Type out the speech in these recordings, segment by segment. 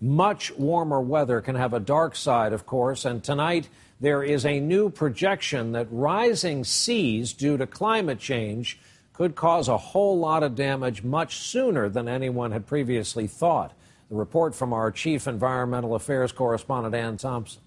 Much warmer weather can have a dark side, of course, and tonight there is a new projection that rising seas due to climate change could cause a whole lot of damage much sooner than anyone had previously thought. The report from our Chief Environmental Affairs correspondent, Ann Thompson.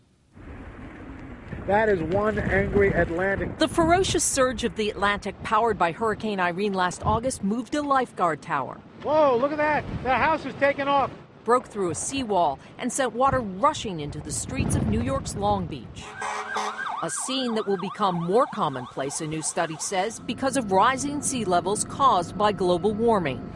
That is one angry Atlantic. The ferocious surge of the Atlantic, powered by Hurricane Irene last August, moved a lifeguard tower. Whoa, look at that. The house is taking off. Broke through a seawall and sent water rushing into the streets of New York's Long Beach. A scene that will become more commonplace, a new study says, because of rising sea levels caused by global warming.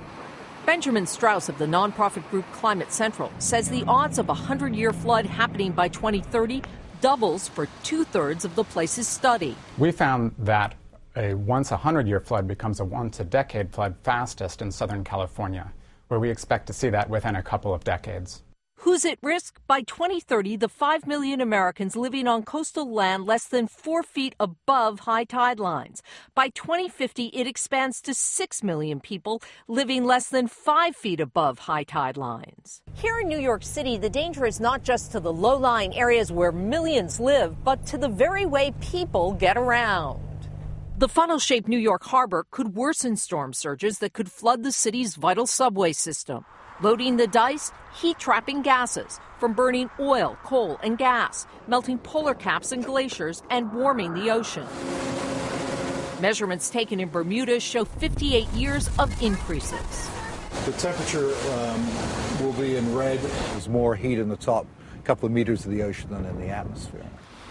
Benjamin Strauss of the nonprofit group Climate Central says the odds of a 100-year flood happening by 2030 doubles for 2/3 of the places studied. We found that a once 100-year flood becomes a once a decade flood fastest in Southern California, where we expect to see that within a couple of decades. Who's at risk? By 2030, the 5 million Americans living on coastal land less than 4 feet above high tide lines. By 2050, it expands to 6 million people living less than 5 feet above high tide lines. Here in New York City, the danger is not just to the low-lying areas where millions live, but to the very way people get around. The funnel-shaped New York harbor could worsen storm surges that could flood the city's vital subway system. Loading the dice, heat-trapping gases from burning oil, coal, and gas, melting polar caps and glaciers, and warming the ocean. Measurements taken in Bermuda show 58 years of increases. The temperature will be in red. There's more heat in the top couple of meters of the ocean than in the atmosphere.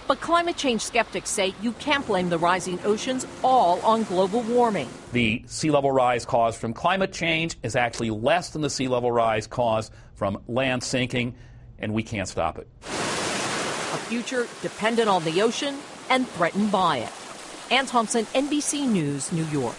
But climate change skeptics say you can't blame the rising oceans all on global warming. The sea level rise caused from climate change is actually less than the sea level rise caused from land sinking, and we can't stop it. A future dependent on the ocean and threatened by it. Ann Thompson, NBC News, New York.